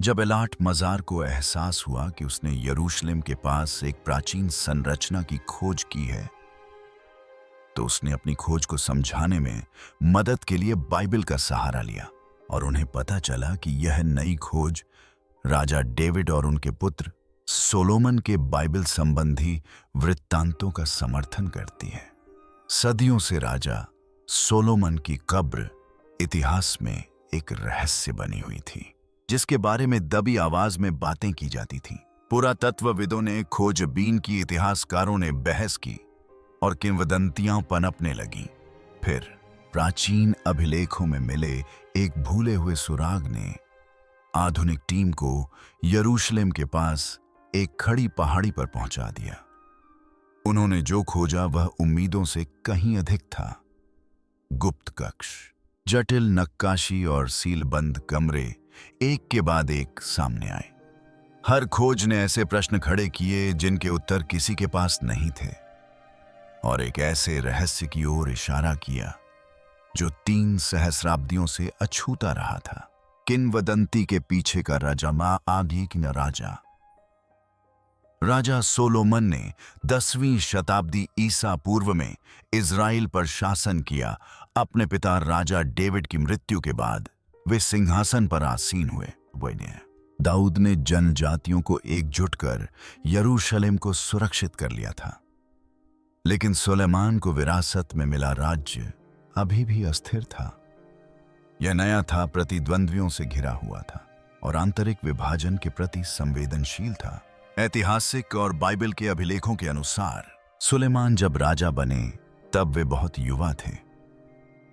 जब एलाट मजार को एहसास हुआ कि उसने यरूशलेम के पास एक प्राचीन संरचना की खोज की है, तो उसने अपनी खोज को समझाने में मदद के लिए बाइबल का सहारा लिया। और उन्हें पता चला कि यह नई खोज राजा डेविड और उनके पुत्र सोलोमन के बाइबल संबंधी वृत्तांतों का समर्थन करती है। सदियों से राजा सोलोमन की कब्र इतिहास में एक रहस्य बनी हुई थी, जिसके बारे में दबी आवाज में बातें की जाती थीं। पुरातत्वविदों ने खोजबीन की, इतिहासकारों ने बहस की और किंवदंतियां पनपने लगीं। फिर प्राचीन अभिलेखों में मिले एक भूले हुए सुराग ने आधुनिक टीम को यरूशलेम के पास एक खड़ी पहाड़ी पर पहुंचा दिया। उन्होंने जो खोजा वह उम्मीदों से कहीं अधिक था। गुप्त कक्ष, जटिल नक्काशी और सीलबंद कमरे एक के बाद एक सामने आए। हर खोज ने ऐसे प्रश्न खड़े किए जिनके उत्तर किसी के पास नहीं थे, और एक ऐसे रहस्य की ओर इशारा किया जो 3 सहस्राब्दियों से अछूता रहा था। किंवदंती के पीछे का राजा आगे की न राजा सोलोमन ने 10वीं शताब्दी ईसा पूर्व में इज़राइल पर शासन किया। अपने पिता राजा डेविड की मृत्यु के बाद वे सिंहासन पर आसीन हुए। दाऊद ने जनजातियों को एकजुट कर यरूशलेम को सुरक्षित कर लिया था, लेकिन सुलेमान को विरासत में मिला राज्य अभी भी अस्थिर था। यह नया था, प्रतिद्वंद्वियों से घिरा हुआ था और आंतरिक विभाजन के प्रति संवेदनशील था। ऐतिहासिक और बाइबल के अभिलेखों के अनुसार सुलेमान जब राजा बने तब वे बहुत युवा थे।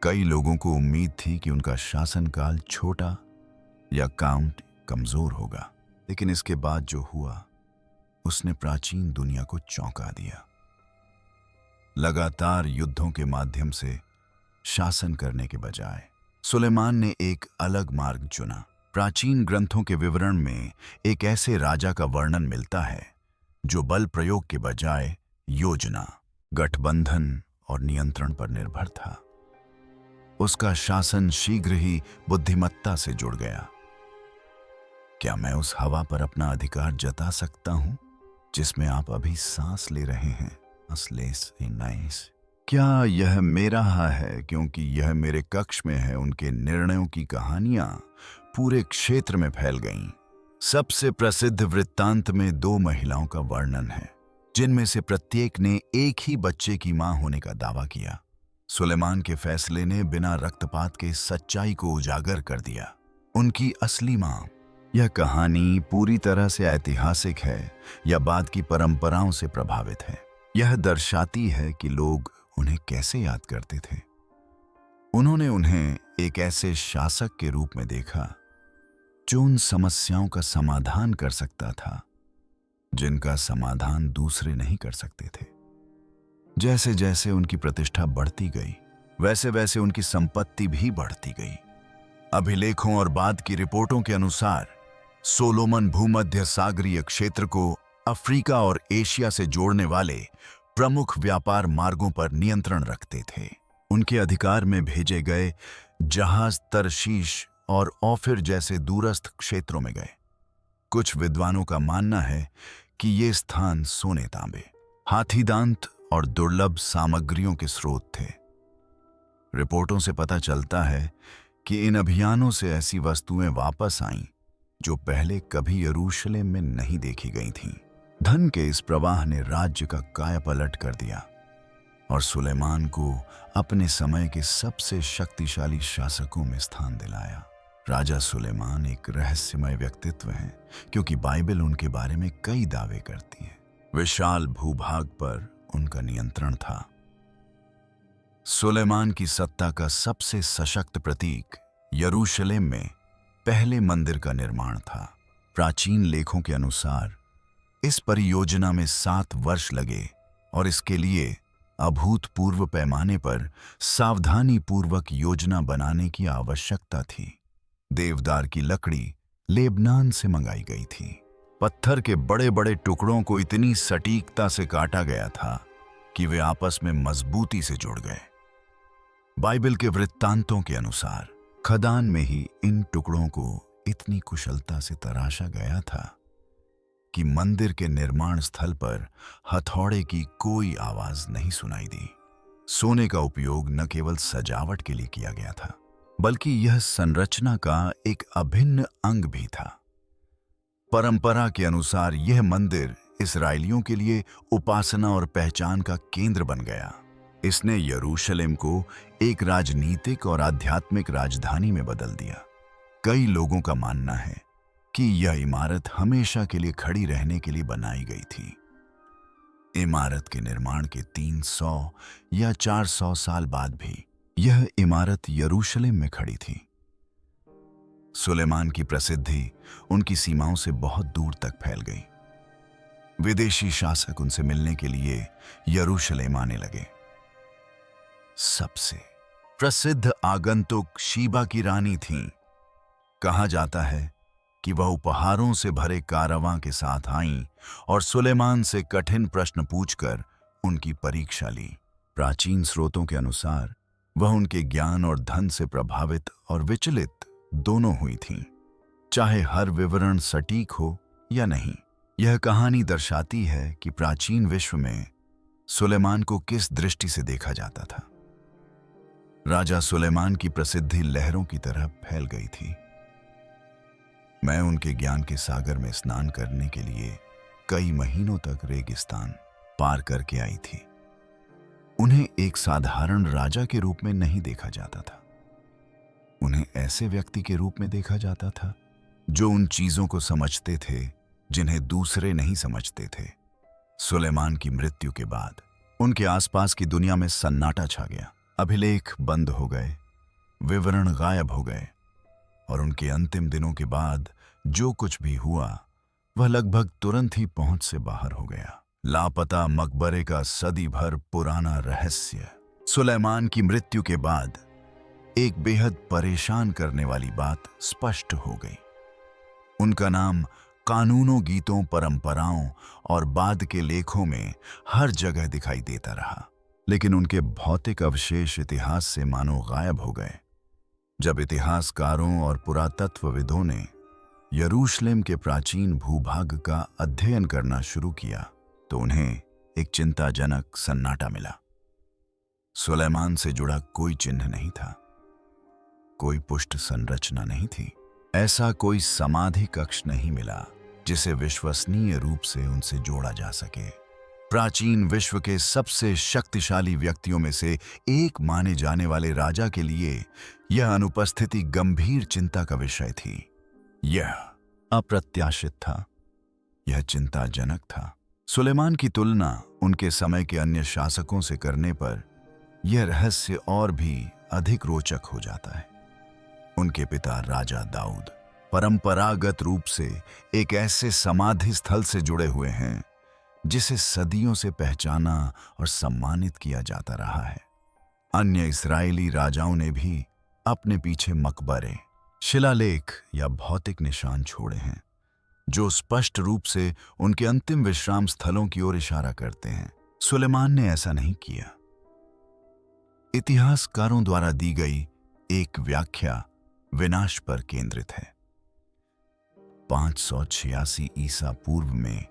कई लोगों को उम्मीद थी कि उनका शासनकाल छोटा या काउंट कमजोर होगा, लेकिन इसके बाद जो हुआ उसने प्राचीन दुनिया को चौंका दिया। लगातार युद्धों के माध्यम से शासन करने के बजाय सुलेमान ने एक अलग मार्ग चुना। प्राचीन ग्रंथों के विवरण में एक ऐसे राजा का वर्णन मिलता है जो बल प्रयोग के बजाय योजना, गठबंधन और नियंत्रण पर निर्भर था। उसका शासन शीघ्र ही बुद्धिमत्ता से जुड़ गया। क्या मैं उस हवा पर अपना अधिकार जता सकता हूं जिसमें आप अभी सांस ले रहे हैं? क्या यह मेरा है क्योंकि यह मेरे कक्ष में है? उनके निर्णयों की कहानियां पूरे क्षेत्र में फैल गईं। सबसे प्रसिद्ध वृत्तांत में 2 महिलाओं का वर्णन है, जिनमें से प्रत्येक ने एक ही बच्चे की मां होने का दावा किया। सुलेमान के फैसले ने बिना रक्तपात के सच्चाई को उजागर कर दिया। उनकी असली मां। यह कहानी पूरी तरह से ऐतिहासिक है या बाद की परंपराओं से प्रभावित है। यह दर्शाती है कि लोग उन्हें कैसे याद करते थे। उन्होंने उन्हें एक ऐसे शासक के रूप में देखा जो उन समस्याओं का समाधान कर सकता था जिनका समाधान दूसरे नहीं कर सकते थे। जैसे जैसे उनकी प्रतिष्ठा बढ़ती गई, वैसे वैसे उनकी संपत्ति भी बढ़ती गई। अभिलेखों और बाद की रिपोर्टों के अनुसार सोलोमन भूमध्य सागरीय क्षेत्र को अफ्रीका और एशिया से जोड़ने वाले प्रमुख व्यापार मार्गों पर नियंत्रण रखते थे। उनके अधिकार में भेजे गए जहाज तरशीश और ओफिर जैसे दूरस्थ क्षेत्रों में गए। कुछ विद्वानों का मानना है कि ये स्थान सोने, तांबे, हाथीदांत और दुर्लभ सामग्रियों के स्रोत थे। रिपोर्टों से पता चलता है कि इन अभियानों से ऐसी वस्तुएं वापस आईं जो पहले कभी यरूशलेम में नहीं देखी गई थीं। धन के इस प्रवाह ने राज्य का कायापलट कर दिया और सुलेमान को अपने समय के सबसे शक्तिशाली शासकों में स्थान दिलाया। राजा सुलेमान एक रहस्यमय व्यक्तित्व हैं क्योंकि बाइबल उनके बारे में कई दावे करती है। विशाल भूभाग पर उनका नियंत्रण था। सुलेमान की सत्ता का सबसे सशक्त प्रतीक यरूशलेम में पहले मंदिर का निर्माण था। प्राचीन लेखों के अनुसार इस परियोजना में 7 वर्ष लगे और इसके लिए अभूतपूर्व पैमाने पर सावधानी पूर्वक योजना बनाने की आवश्यकता थी। देवदार की लकड़ी लेबनान से मंगाई गई थी। पत्थर के बड़े बड़े टुकड़ों को इतनी सटीकता से काटा गया था कि वे आपस में मजबूती से जुड़ गए। बाइबल के वृत्तांतों के अनुसार खदान में ही इन टुकड़ों को इतनी कुशलता से तराशा गया था कि मंदिर के निर्माण स्थल पर हथौड़े की कोई आवाज नहीं सुनाई दी। सोने का उपयोग न केवल सजावट के लिए किया गया था, बल्कि यह संरचना का एक अभिन्न अंग भी था। परंपरा के अनुसार यह मंदिर इस्राएलियों के लिए उपासना और पहचान का केंद्र बन गया। इसने यरूशलेम को एक राजनीतिक और आध्यात्मिक राजधानी में बदल दिया। कई लोगों का मानना है कि यह इमारत हमेशा के लिए खड़ी रहने के लिए बनाई गई थी। इमारत के निर्माण के 300 या 400 साल बाद भी यह इमारत यरूशलेम में खड़ी थी। सुलेमान की प्रसिद्धि उनकी सीमाओं से बहुत दूर तक फैल गई। विदेशी शासक उनसे मिलने के लिए यरूशलेम आने लगे। सबसे प्रसिद्ध आगंतुक शीबा की रानी थीं। कहा जाता है कि वह उपहारों से भरे कारवां के साथ आईं और सुलेमान से कठिन प्रश्न पूछकर उनकी परीक्षा ली। प्राचीन स्रोतों के अनुसार वह उनके ज्ञान और धन से प्रभावित और विचलित दोनों हुई थीं, चाहे हर विवरण सटीक हो या नहीं। यह कहानी दर्शाती है कि प्राचीन विश्व में सुलेमान को किस दृष्टि से देखा जाता था। राजा सुलेमान की प्रसिद्धि लहरों की तरह फैल गई थी। मैं उनके ज्ञान के सागर में स्नान करने के लिए कई महीनों तक रेगिस्तान पार करके आई थी। उन्हें एक साधारण राजा के रूप में नहीं देखा जाता था। उन्हें ऐसे व्यक्ति के रूप में देखा जाता था जो उन चीजों को समझते थे जिन्हें दूसरे नहीं समझते थे। सुलेमान की मृत्यु के बाद उनके आसपास की दुनिया में सन्नाटा छा गया। अभिलेख बंद हो गए, विवरण गायब हो गए और उनके अंतिम दिनों के बाद जो कुछ भी हुआ वह लगभग तुरंत ही पहुंच से बाहर हो गया। लापता मकबरे का सदी भर पुराना रहस्य। सुलेमान की मृत्यु के बाद एक बेहद परेशान करने वाली बात स्पष्ट हो गई। उनका नाम कानूनों, गीतों, परंपराओं और बाद के लेखों में हर जगह दिखाई देता रहा, लेकिन उनके भौतिक अवशेष इतिहास से मानो गायब हो गए। जब इतिहासकारों और पुरातत्वविदों ने यरूशलेम के प्राचीन भूभाग का अध्ययन करना शुरू किया तो उन्हें एक चिंताजनक सन्नाटा मिला। सुलेमान से जुड़ा कोई चिन्ह नहीं था, कोई पुष्ट संरचना नहीं थी, ऐसा कोई समाधि कक्ष नहीं मिला जिसे विश्वसनीय रूप से उनसे जोड़ा जा सके। प्राचीन विश्व के सबसे शक्तिशाली व्यक्तियों में से एक माने जाने वाले राजा के लिए यह अनुपस्थिति गंभीर चिंता का विषय थी। यह अप्रत्याशित था, यह चिंताजनक था। सुलेमान की तुलना उनके समय के अन्य शासकों से करने पर यह रहस्य और भी अधिक रोचक हो जाता है। उनके पिता राजा दाऊद परंपरागत रूप से एक ऐसे समाधि स्थल से जुड़े हुए हैं जिसे सदियों से पहचाना और सम्मानित किया जाता रहा है। अन्य इस्राएली राजाओं ने भी अपने पीछे मकबरे, शिलालेख या भौतिक निशान छोड़े हैं जो स्पष्ट रूप से उनके अंतिम विश्राम स्थलों की ओर इशारा करते हैं। सुलेमान ने ऐसा नहीं किया। इतिहासकारों द्वारा दी गई एक व्याख्या विनाश पर केंद्रित है। 586 ईसा पूर्व में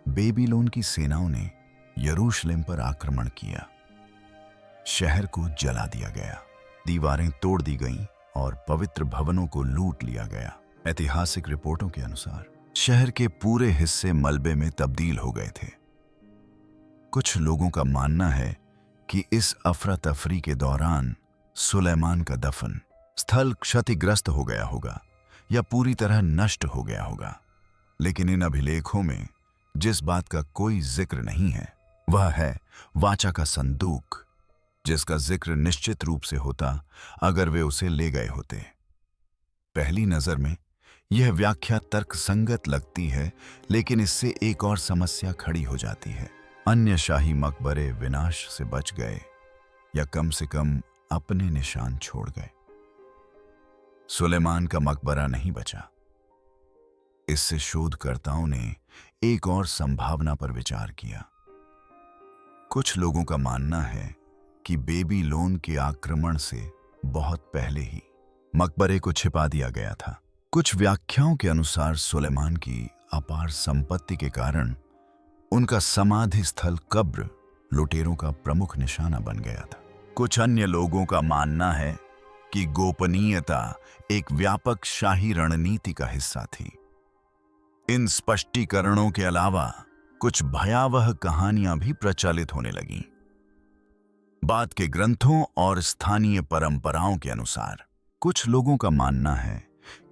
बेबीलोन की सेनाओं ने यरूशलेम पर आक्रमण किया। शहर को जला दिया गया, दीवारें तोड़ दी गईं और पवित्र भवनों को लूट लिया गया। ऐतिहासिक रिपोर्टों के अनुसार शहर के पूरे हिस्से मलबे में तब्दील हो गए थे। कुछ लोगों का मानना है कि इस अफरा तफरी के दौरान सुलेमान का दफन स्थल क्षतिग्रस्त हो गया होगा या पूरी तरह नष्ट हो गया होगा, लेकिन इन अभिलेखों में जिस बात का कोई जिक्र नहीं है वह है वाचा का संदूक, जिसका जिक्र निश्चित रूप से होता अगर वे उसे ले गए होते। पहली नजर में यह व्याख्या तर्कसंगत लगती है, लेकिन इससे एक और समस्या खड़ी हो जाती है। अन्य शाही मकबरे विनाश से बच गए या कम से कम अपने निशान छोड़ गए। सुलेमान का मकबरा नहीं बचा। इससे शोधकर्ताओं ने एक और संभावना पर विचार किया। कुछ लोगों का मानना है कि बेबीलोन के आक्रमण से बहुत पहले ही मकबरे को छिपा दिया गया था। कुछ व्याख्याओं के अनुसार सुलेमान की अपार संपत्ति के कारण उनका समाधि स्थल कब्र लुटेरों का प्रमुख निशाना बन गया था। कुछ अन्य लोगों का मानना है कि गोपनीयता एक व्यापक शाही रणनीति का हिस्सा थी। इन स्पष्टीकरणों के अलावा कुछ भयावह कहानियां भी प्रचलित होने लगीं। बाद के ग्रंथों और स्थानीय परंपराओं के अनुसार कुछ लोगों का मानना है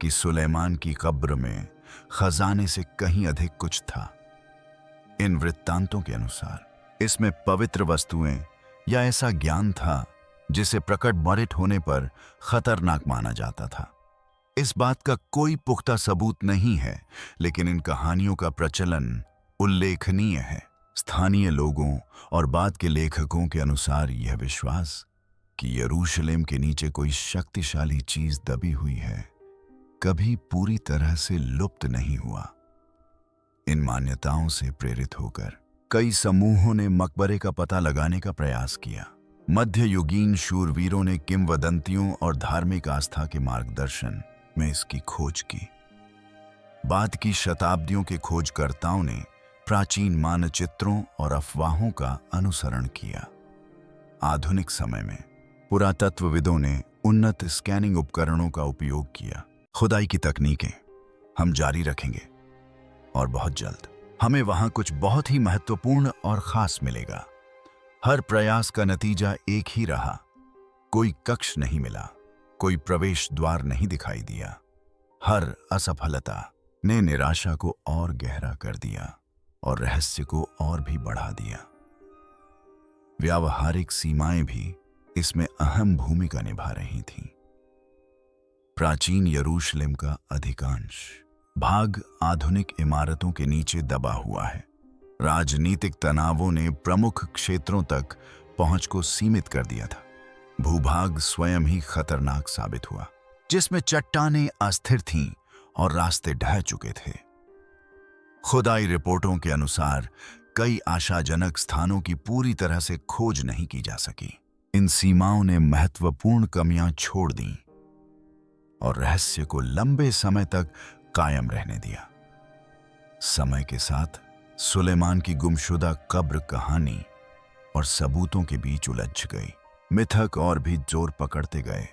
कि सुलेमान की कब्र में खजाने से कहीं अधिक कुछ था। इन वृत्तांतों के अनुसार इसमें पवित्र वस्तुएं या ऐसा ज्ञान था जिसे प्रकट मरिट होने पर खतरनाक माना जाता था। इस बात का कोई पुख्ता सबूत नहीं है, लेकिन इन कहानियों का प्रचलन उल्लेखनीय है। स्थानीय लोगों और बाद के लेखकों के अनुसार यह विश्वास कि यरूशलेम के नीचे कोई शक्तिशाली चीज दबी हुई है कभी पूरी तरह से लुप्त नहीं हुआ। इन मान्यताओं से प्रेरित होकर कई समूहों ने मकबरे का पता लगाने का प्रयास किया। मध्ययुगीन शूरवीरों ने किंवदंतियों और धार्मिक आस्था के मार्गदर्शन में इसकी खोज की। बाद की शताब्दियों के खोजकर्ताओं ने प्राचीन मानचित्रों और अफवाहों का अनुसरण किया। आधुनिक समय में पुरातत्वविदों ने उन्नत स्कैनिंग उपकरणों का उपयोग किया। खुदाई की तकनीकें हम जारी रखेंगे और बहुत जल्द हमें वहां कुछ बहुत ही महत्वपूर्ण और खास मिलेगा। हर प्रयास का नतीजा एक ही रहा। कोई कक्ष नहीं मिला, कोई प्रवेश द्वार नहीं दिखाई दिया। हर असफलता ने निराशा को और गहरा कर दिया और रहस्य को और भी बढ़ा दिया। व्यावहारिक सीमाएं भी इसमें अहम भूमिका निभा रही थीं। प्राचीन यरूशलेम का अधिकांश भाग आधुनिक इमारतों के नीचे दबा हुआ है। राजनीतिक तनावों ने प्रमुख क्षेत्रों तक पहुंच को सीमित कर दिया था। भूभाग स्वयं ही खतरनाक साबित हुआ, जिसमें चट्टानें अस्थिर थीं और रास्ते ढह चुके थे। खुदाई रिपोर्टों के अनुसार कई आशाजनक स्थानों की पूरी तरह से खोज नहीं की जा सकी। इन सीमाओं ने महत्वपूर्ण कमियां छोड़ दीं और रहस्य को लंबे समय तक कायम रहने दिया। समय के साथ सुलेमान की गुमशुदा कब्र कहानी और सबूतों के बीच उलझ गई। मिथक और भी जोर पकड़ते गए,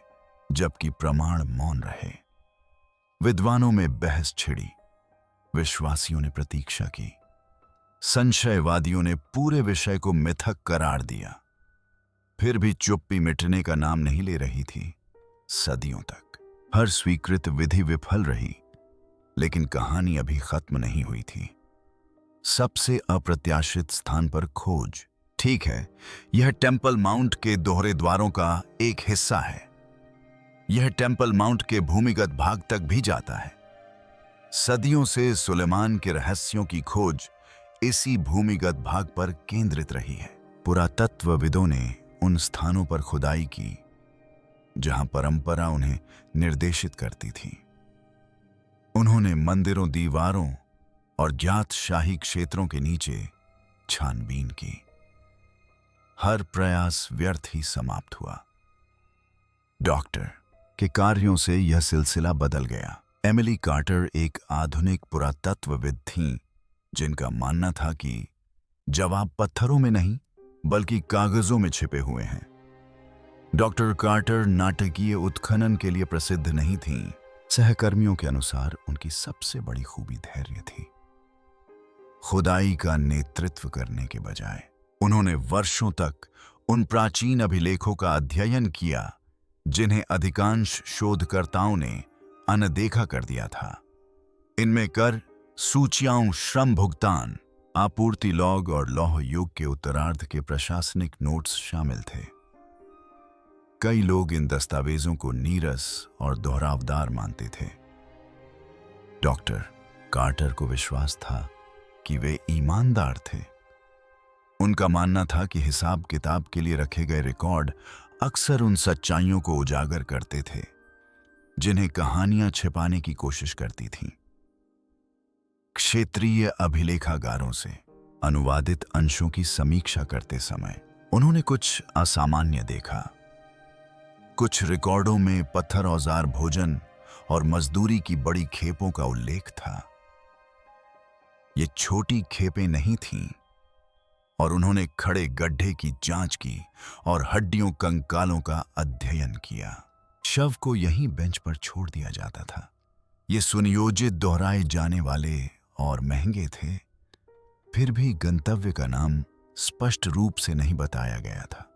जबकि प्रमाण मौन रहे। विद्वानों में बहस छिड़ी, विश्वासियों ने प्रतीक्षा की, संशयवादियों ने पूरे विषय को मिथक करार दिया। फिर भी चुप्पी मिटने का नाम नहीं ले रही थी। सदियों तक हर स्वीकृत विधि विफल रही, लेकिन कहानी अभी खत्म नहीं हुई थी। सबसे अप्रत्याशित स्थान पर खोज। ठीक है, यह टेम्पल माउंट के दोहरे द्वारों का एक हिस्सा है। यह टेम्पल माउंट के भूमिगत भाग तक भी जाता है। सदियों से सुलेमान के रहस्यों की खोज इसी भूमिगत भाग पर केंद्रित रही है। पुरातत्वविदों ने उन स्थानों पर खुदाई की जहां परंपरा उन्हें निर्देशित करती थी। उन्होंने मंदिरों, दीवारों और ज्ञात शाही क्षेत्रों के नीचे छानबीन की। हर प्रयास व्यर्थ ही समाप्त हुआ। डॉक्टर के कार्यों से यह सिलसिला बदल गया। एमिली कार्टर एक आधुनिक पुरातत्वविद थीं, जिनका मानना था कि जवाब पत्थरों में नहीं बल्कि कागजों में छिपे हुए हैं। डॉक्टर कार्टर नाटकीय उत्खनन के लिए प्रसिद्ध नहीं थीं। सहकर्मियों के अनुसार उनकी सबसे बड़ी खूबी धैर्य थी। खुदाई का नेतृत्व करने के बजाय उन्होंने वर्षों तक उन प्राचीन अभिलेखों का अध्ययन किया जिन्हें अधिकांश शोधकर्ताओं ने अनदेखा कर दिया था। इनमें कर, सूचियां, श्रम भुगतान, आपूर्ति लॉग और लौह युग के उत्तरार्ध के प्रशासनिक नोट्स शामिल थे। कई लोग इन दस्तावेजों को नीरस और दोहरावदार मानते थे। डॉक्टर कार्टर को विश्वास था कि वे ईमानदार थे। उनका मानना था कि हिसाब किताब के लिए रखे गए रिकॉर्ड अक्सर उन सच्चाइयों को उजागर करते थे जिन्हें कहानियां छिपाने की कोशिश करती थीं। क्षेत्रीय अभिलेखागारों से अनुवादित अंशों की समीक्षा करते समय उन्होंने कुछ असामान्य देखा। कुछ रिकॉर्डों में पत्थर औजार भोजन और मजदूरी की बड़ी खेपों का उल्लेख था। ये छोटी खेपें नहीं थीं और उन्होंने खड़े गड्ढे की जांच की और हड्डियों कंकालों का अध्ययन किया। शव को यहीं बेंच पर छोड़ दिया जाता था। ये सुनियोजित दोहराए जाने वाले और महंगे थे, फिर भी गंतव्य का नाम स्पष्ट रूप से नहीं बताया गया था।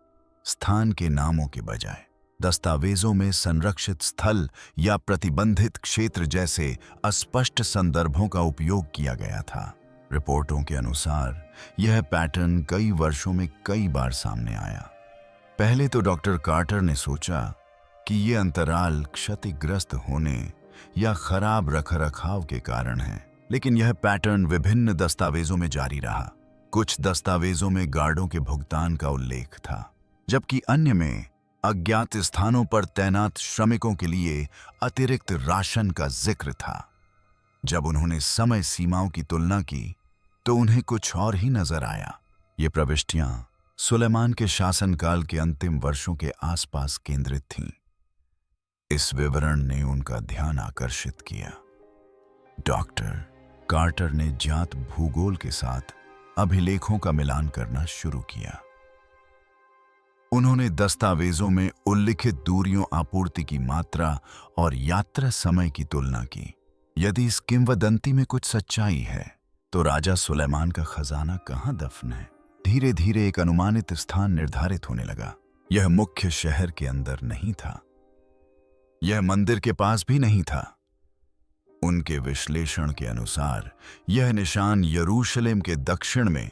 स्थान के नामों के बजाय दस्तावेजों में संरक्षित स्थल या प्रतिबंधित क्षेत्र जैसे अस्पष्ट संदर्भों का उपयोग किया गया था। रिपोर्टों के अनुसार यह पैटर्न कई वर्षों में कई बार सामने आया। पहले तो डॉक्टर कार्टर ने सोचा कि ये अंतराल क्षतिग्रस्त होने या खराब रखरखाव के कारण है, लेकिन यह पैटर्न विभिन्न दस्तावेजों में जारी रहा। कुछ दस्तावेजों में गार्डों के भुगतान का उल्लेख था, जबकि अन्य में अज्ञात स्थानों पर तैनात श्रमिकों के लिए अतिरिक्त राशन का जिक्र था। जब उन्होंने समय सीमाओं की तुलना की तो उन्हें कुछ और ही नजर आया। ये प्रविष्टियां सुलेमान के शासनकाल के अंतिम वर्षों के आसपास केंद्रित थीं। इस विवरण ने उनका ध्यान आकर्षित किया। डॉक्टर कार्टर ने ज्ञात भूगोल के साथ अभिलेखों का मिलान करना शुरू किया। उन्होंने दस्तावेजों में उल्लिखित दूरियों, आपूर्ति की मात्रा और यात्रा समय की तुलना की। यदि इस किंवदंती में कुछ सच्चाई है तो राजा सुलेमान का खजाना कहाँ दफन है? धीरे धीरे एक अनुमानित स्थान निर्धारित होने लगा। यह मुख्य शहर के अंदर नहीं था, यह मंदिर के पास भी नहीं था। उनके विश्लेषण के अनुसार यह निशान यरूशलेम के दक्षिण में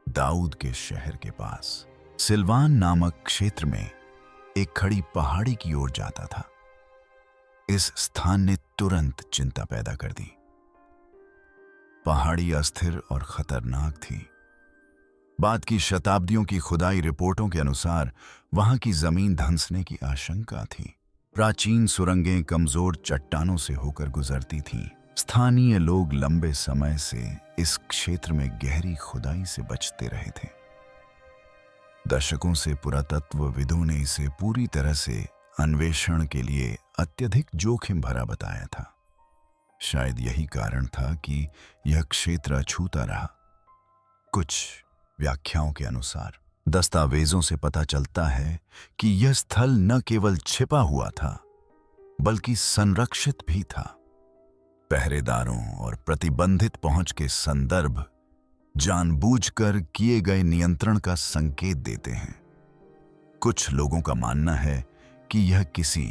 दाऊद के शहर के पास सिलवान नामक क्षेत्र में एक खड़ी पहाड़ी की ओर जाता था। इस स्थान ने तुरंत चिंता पैदा कर दी। पहाड़ी अस्थिर और खतरनाक थी। बाद की शताब्दियों की खुदाई रिपोर्टों के अनुसार वहां की जमीन धंसने की आशंका थी। प्राचीन सुरंगें कमजोर चट्टानों से होकर गुजरती थीं। स्थानीय लोग लंबे समय से इस क्षेत्र में गहरी खुदाई से बचते रहे थे। दशकों से पुरातत्वविदों ने इसे पूरी तरह से अन्वेषण के लिए अत्यधिक जोखिम भरा बताया था। शायद यही कारण था कि यह क्षेत्र अछूता रहा। कुछ व्याख्याओं के अनुसार दस्तावेजों से पता चलता है कि यह स्थल न केवल छिपा हुआ था बल्कि संरक्षित भी था। पहरेदारों और प्रतिबंधित पहुंच के संदर्भ जानबूझकर किए गए नियंत्रण का संकेत देते हैं। कुछ लोगों का मानना है कि यह किसी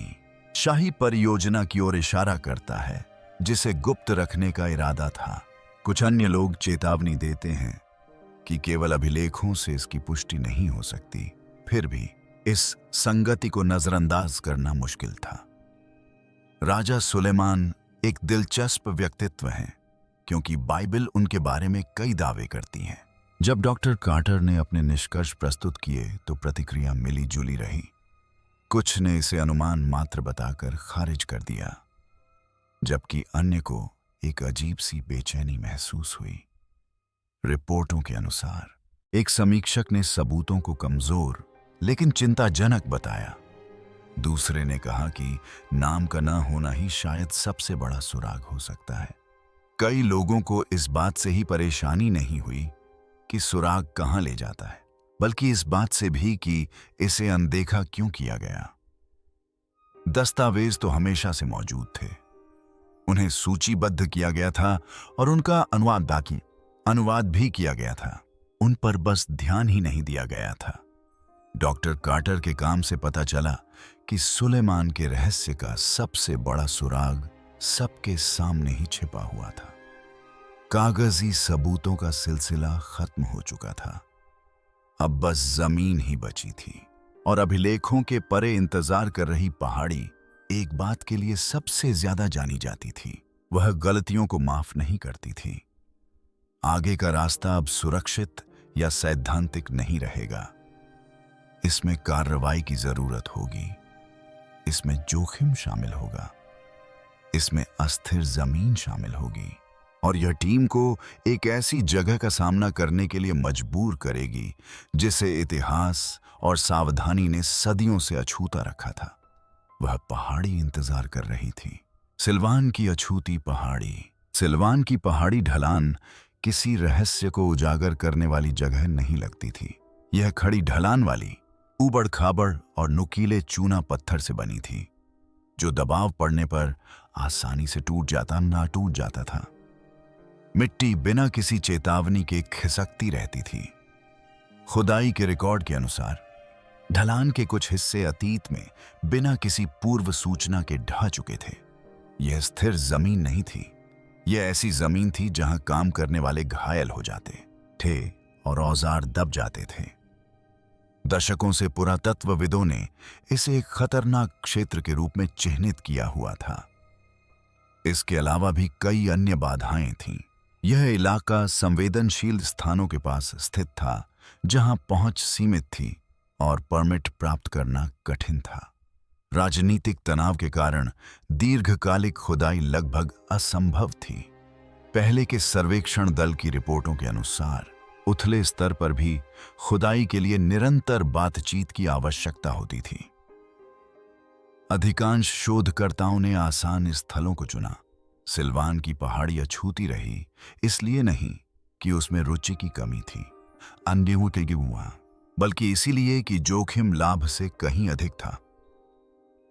शाही परियोजना की ओर इशारा करता है जिसे गुप्त रखने का इरादा था। कुछ अन्य लोग चेतावनी देते हैं कि केवल अभिलेखों से इसकी पुष्टि नहीं हो सकती। फिर भी इस संगति को नजरअंदाज करना मुश्किल था। राजा सुलेमान एक दिलचस्प व्यक्तित्व हैं क्योंकि बाइबल उनके बारे में कई दावे करती है। जब डॉक्टर कार्टर ने अपने निष्कर्ष प्रस्तुत किए तो प्रतिक्रिया मिली जुली रही। कुछ ने इसे अनुमान मात्र बताकर खारिज कर दिया, जबकि अन्य को एक अजीब सी बेचैनी महसूस हुई। रिपोर्टों के अनुसार एक समीक्षक ने सबूतों को कमजोर लेकिन चिंताजनक बताया। दूसरे ने कहा कि नाम का न होना ही शायद सबसे बड़ा सुराग हो सकता है। कई लोगों को इस बात से ही परेशानी नहीं हुई कि सुराग कहां ले जाता है, बल्कि इस बात से भी कि इसे अनदेखा क्यों किया गया। दस्तावेज तो हमेशा से मौजूद थे, उन्हें सूचीबद्ध किया गया था और उनका अनुवाद भी किया गया था। उन पर बस ध्यान ही नहीं दिया गया था। डॉक्टर कार्टर के काम से पता चला कि सुलेमान के रहस्य का सबसे बड़ा सुराग सबके सामने ही छिपा हुआ था। कागजी सबूतों का सिलसिला खत्म हो चुका था। अब बस जमीन ही बची थी और अभिलेखों के परे इंतजार कर रही पहाड़ी एक बात के लिए सबसे ज्यादा जानी जाती थी, वह गलतियों को माफ नहीं करती थी। आगे का रास्ता अब सुरक्षित या सैद्धांतिक नहीं रहेगा। इसमें कार्रवाई की जरूरत होगी, इसमें जोखिम शामिल होगा, इसमें अस्थिर जमीन शामिल होगी और यह टीम को एक ऐसी जगह का सामना करने के लिए मजबूर करेगी जिसे इतिहास और सावधानी ने सदियों से अछूता रखा था। वह पहाड़ी इंतजार कर रही थी। सिल्वान की अछूती पहाड़ी। सिल्वान की पहाड़ी ढलान किसी रहस्य को उजागर करने वाली जगह नहीं लगती थी। यह खड़ी ढलान वाली, ऊबड़ खाबड़ और नुकीले चूना पत्थर से बनी थी, जो दबाव पड़ने पर आसानी से टूट जाता था। मिट्टी बिना किसी चेतावनी के खिसकती रहती थी। खुदाई के रिकॉर्ड के अनुसार ढलान के कुछ हिस्से अतीत में बिना किसी पूर्व सूचना के ढह चुके थे। यह स्थिर जमीन नहीं थी। यह ऐसी जमीन थी जहां काम करने वाले घायल हो जाते थे और औजार दब जाते थे। दशकों से पुरातत्वविदों ने इसे एक खतरनाक क्षेत्र के रूप में चिन्हित किया हुआ था। इसके अलावा भी कई अन्य बाधाएं थीं। यह इलाका संवेदनशील स्थानों के पास स्थित था, जहां पहुंच सीमित थी और परमिट प्राप्त करना कठिन था। राजनीतिक तनाव के कारण दीर्घकालिक खुदाई लगभग असंभव थी। पहले के सर्वेक्षण दल की रिपोर्टों के अनुसार उथले स्तर पर भी खुदाई के लिए निरंतर बातचीत की आवश्यकता होती थी। अधिकांश शोधकर्ताओं ने आसान स्थलों को चुना। सिल्वान की पहाड़ी अछूती रही, इसलिए नहीं कि उसमें रुचि की कमी थी, अन्यों के हुआ, बल्कि इसीलिए कि जोखिम लाभ से कहीं अधिक था।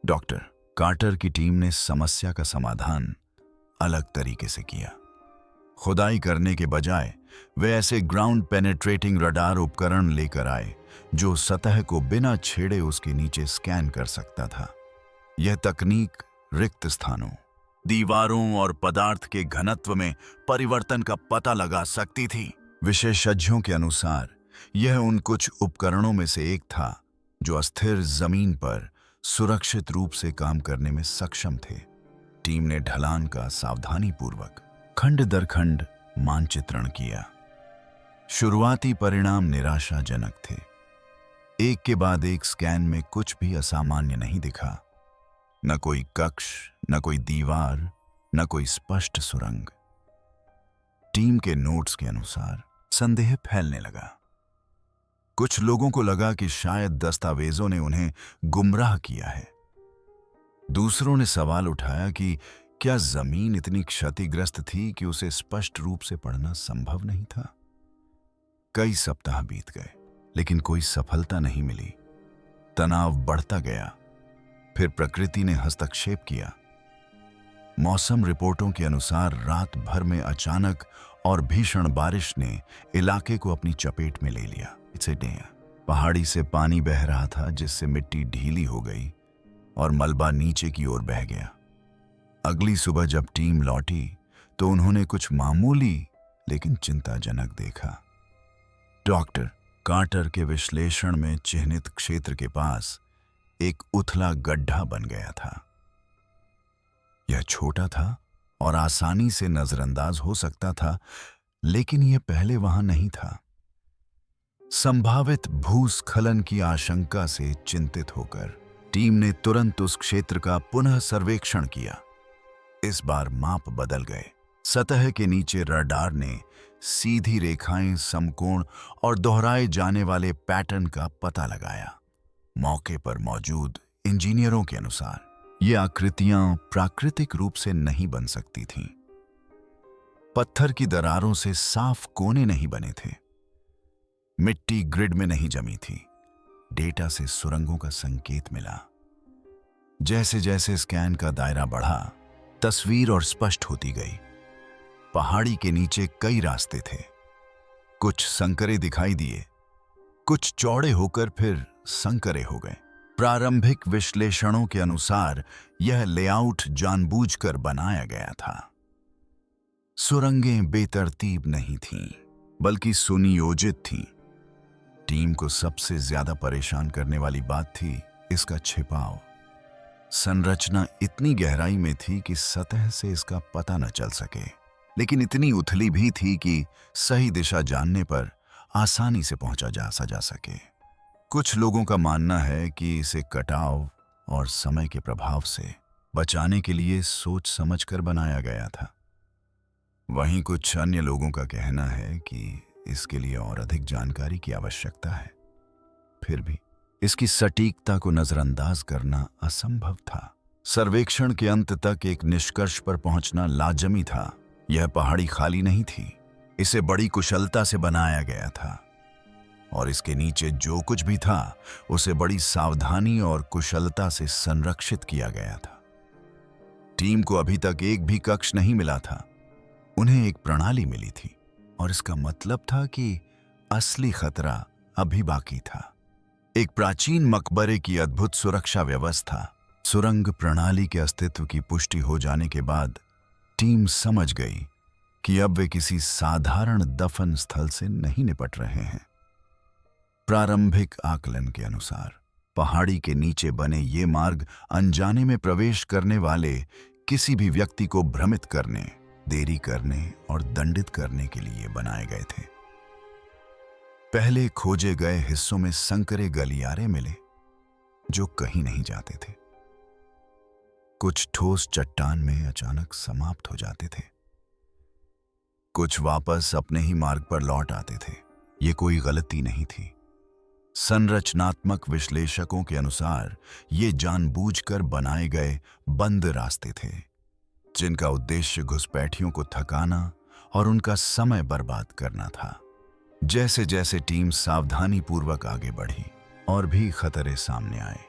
डॉक्टर कार्टर की टीम ने समस्या का समाधान अलग तरीके से किया। खुदाई करने के बजाय वे ऐसे ग्राउंड पेनेट्रेटिंग रडार उपकरण लेकर आए जो सतह को बिना छेड़े उसके नीचे स्कैन कर सकता था। यह तकनीक रिक्त स्थानों, दीवारों और पदार्थ के घनत्व में परिवर्तन का पता लगा सकती थी। विशेषज्ञों के अनुसार यह उन कुछ उपकरणों में से एक था जो अस्थिर जमीन पर सुरक्षित रूप से काम करने में सक्षम थे। टीम ने ढलान का सावधानीपूर्वक खंड दर खंड मानचित्रण किया। शुरुआती परिणाम निराशाजनक थे। एक के बाद एक स्कैन में कुछ भी असामान्य नहीं दिखा। न कोई कक्ष, न कोई दीवार, न कोई स्पष्ट सुरंग। टीम के नोट्स के अनुसार संदेह फैलने लगा। कुछ लोगों को लगा कि शायद दस्तावेजों ने उन्हें गुमराह किया है। दूसरों ने सवाल उठाया कि क्या जमीन इतनी क्षतिग्रस्त थी कि उसे स्पष्ट रूप से पढ़ना संभव नहीं था। कई सप्ताह बीत गए, लेकिन कोई सफलता नहीं मिली। तनाव बढ़ता गया। फिर प्रकृति ने हस्तक्षेप किया। मौसम रिपोर्टों के अनुसार रात भर में अचानक और भीषण बारिश ने इलाके को अपनी चपेट में ले लिया। पहाड़ी से पानी बह रहा था, जिससे मिट्टी ढीली हो गई और मलबा नीचे की ओर बह गया। अगली सुबह जब टीम लौटी तो उन्होंने कुछ मामूली लेकिन चिंताजनक देखा। डॉक्टर कार्टर के विश्लेषण में चिन्हित क्षेत्र के पास एक उथला गड्ढा बन गया था। यह छोटा था और आसानी से नजरअंदाज हो सकता था, लेकिन यह पहले वहां नहीं था। संभावित भूस्खलन की आशंका से चिंतित होकर टीम ने तुरंत उस क्षेत्र का पुनः सर्वेक्षण किया। इस बार माप बदल गए। सतह के नीचे रडार ने सीधी रेखाएं, समकोण और दोहराए जाने वाले पैटर्न का पता लगाया। मौके पर मौजूद इंजीनियरों के अनुसार ये आकृतियां प्राकृतिक रूप से नहीं बन सकती थीं। पत्थर की दरारों से साफ कोने नहीं बने थे। मिट्टी ग्रिड में नहीं जमी थी। डेटा से सुरंगों का संकेत मिला। जैसे जैसे स्कैन का दायरा बढ़ा, तस्वीर और स्पष्ट होती गई। पहाड़ी के नीचे कई रास्ते थे। कुछ संकरे दिखाई दिए, कुछ चौड़े होकर फिर संकरे हो गए। प्रारंभिक विश्लेषणों के अनुसार यह लेआउट जानबूझकर बनाया गया था। सुरंगें बेतरतीब नहीं थीं, बल्कि सुनियोजित थीं। टीम को सबसे ज्यादा परेशान करने वाली बात थी इसका छिपाव। संरचना इतनी गहराई में थी कि सतह से इसका पता न चल सके, लेकिन इतनी उथली भी थी कि सही दिशा जानने पर आसानी से पहुंचा जा सके। कुछ लोगों का मानना है कि इसे कटाव और समय के प्रभाव से बचाने के लिए सोच समझकर बनाया गया था। वहीं कुछ अन्य लोगों का कहना है कि इसके लिए और अधिक जानकारी की आवश्यकता है। फिर भी इसकी सटीकता को नजरअंदाज करना असंभव था। सर्वेक्षण के अंत तक एक निष्कर्ष पर पहुंचना लाजमी था। यह पहाड़ी खाली नहीं थी, इसे बड़ी कुशलता से बनाया गया था और इसके नीचे जो कुछ भी था उसे बड़ी सावधानी और कुशलता से संरक्षित किया गया था। टीम को अभी तक एक भी कक्ष नहीं मिला था, उन्हें एक प्रणाली मिली थी और इसका मतलब था कि असली खतरा अभी बाकी था। एक प्राचीन मकबरे की अद्भुत सुरक्षा व्यवस्था। सुरंग प्रणाली के अस्तित्व की पुष्टि हो जाने के बाद टीम समझ गई कि अब वे किसी साधारण दफन स्थल से नहीं निपट रहे हैं। प्रारंभिक आकलन के अनुसार पहाड़ी के नीचे बने ये मार्ग अनजाने में प्रवेश करने वाले किसी भी व्यक्ति को भ्रमित करने, देरी करने और दंडित करने के लिए बनाए गए थे। पहले खोजे गए हिस्सों में संकरे गलियारे मिले जो कहीं नहीं जाते थे। कुछ ठोस चट्टान में अचानक समाप्त हो जाते थे, कुछ वापस अपने ही मार्ग पर लौट आते थे। ये कोई गलती नहीं थी। संरचनात्मक विश्लेषकों के अनुसार ये जानबूझकर बनाए गए बंद रास्ते थे, जिनका उद्देश्य घुसपैठियों को थकाना और उनका समय बर्बाद करना था। जैसे जैसे टीम सावधानीपूर्वक आगे बढ़ी और भी खतरे सामने आए।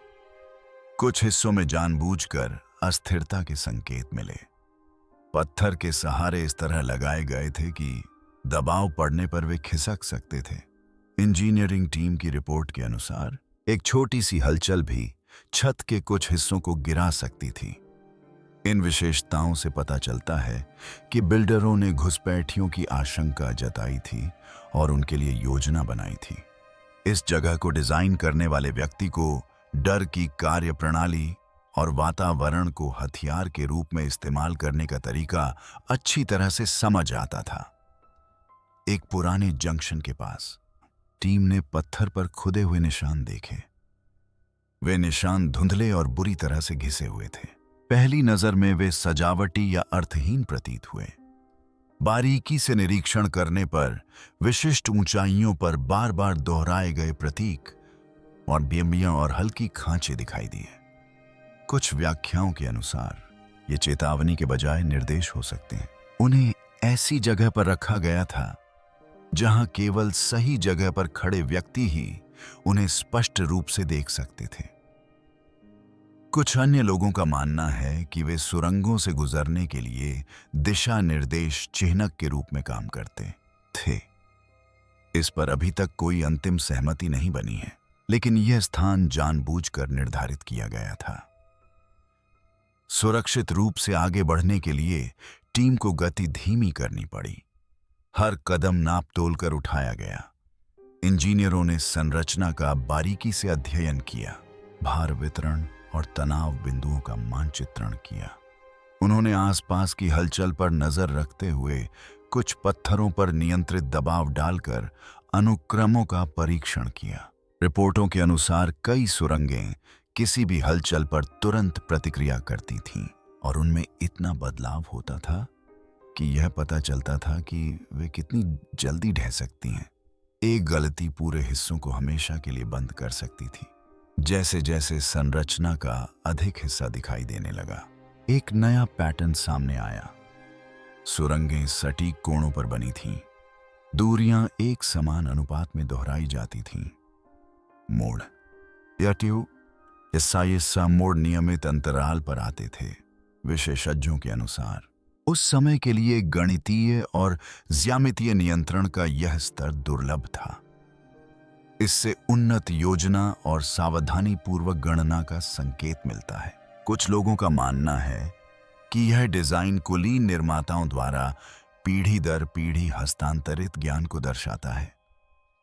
कुछ हिस्सों में जानबूझकर अस्थिरता के संकेत मिले। पत्थर के सहारे इस तरह लगाए गए थे कि दबाव पड़ने पर वे खिसक सकते थे। इंजीनियरिंग टीम की रिपोर्ट के अनुसार एक छोटी सी हलचल भी छत के कुछ हिस्सों को गिरा सकती थी। इन विशेषताओं से पता चलता है कि बिल्डरों ने घुसपैठियों की आशंका जताई थी और उनके लिए योजना बनाई थी। इस जगह को डिजाइन करने वाले व्यक्ति को डर की कार्यप्रणाली और वातावरण को हथियार के रूप में इस्तेमाल करने का तरीका अच्छी तरह से समझ आता था। एक पुराने जंक्शन के पास टीम ने पत्थर पर खुदे हुए निशान देखे। वे निशान धुंधले और बुरी तरह से घिसे हुए थे। पहली नजर में वे सजावटी या अर्थहीन प्रतीत हुए। बारीकी से निरीक्षण करने पर विशिष्ट ऊंचाइयों पर बार बार दोहराए गए प्रतीक और बिंबियां और हल्की खांचे दिखाई दिए। कुछ व्याख्याओं के अनुसार ये चेतावनी के बजाय निर्देश हो सकते हैं। उन्हें ऐसी जगह पर रखा गया था जहां केवल सही जगह पर खड़े व्यक्ति ही उन्हें स्पष्ट रूप से देख सकते थे। कुछ अन्य लोगों का मानना है कि वे सुरंगों से गुजरने के लिए दिशा निर्देश चिह्नक के रूप में काम करते थे। इस पर अभी तक कोई अंतिम सहमति नहीं बनी है, लेकिन यह स्थान जानबूझकर निर्धारित किया गया था। सुरक्षित रूप से आगे बढ़ने के लिए टीम को गति धीमी करनी पड़ी। हर कदम नाप तोल कर उठाया गया। इंजीनियरों ने संरचना का बारीकी से अध्ययन किया, भार वितरण और तनाव बिंदुओं का मानचित्रण किया। उन्होंने आसपास की हलचल पर नजर रखते हुए कुछ पत्थरों पर नियंत्रित दबाव डालकर अनुक्रमों का परीक्षण किया। रिपोर्टों के अनुसार कई सुरंगें किसी भी हलचल पर तुरंत प्रतिक्रिया करती थीं और उनमें इतना बदलाव होता था कि यह पता चलता था कि वे कितनी जल्दी ढह सकती हैं। एक गलती पूरे हिस्सों को हमेशा के लिए बंद कर सकती थी। जैसे जैसे संरचना का अधिक हिस्सा दिखाई देने लगा, एक नया पैटर्न सामने आया। सुरंगें सटीक कोणों पर बनी थीं, दूरियां एक समान अनुपात में दोहराई जाती थीं। मोड़ या ट्यूब या मोड़ नियमित अंतराल पर आते थे। विशेषज्ञों के अनुसार उस समय के लिए गणितीय और ज्यामितीय नियंत्रण का यह स्तर दुर्लभ था। इससे उन्नत योजना और सावधानी पूर्वक गणना का संकेत मिलता है। कुछ लोगों का मानना है कि यह डिजाइन कुलीन निर्माताओं द्वारा पीढ़ी दर पीढ़ी हस्तांतरित ज्ञान को दर्शाता है।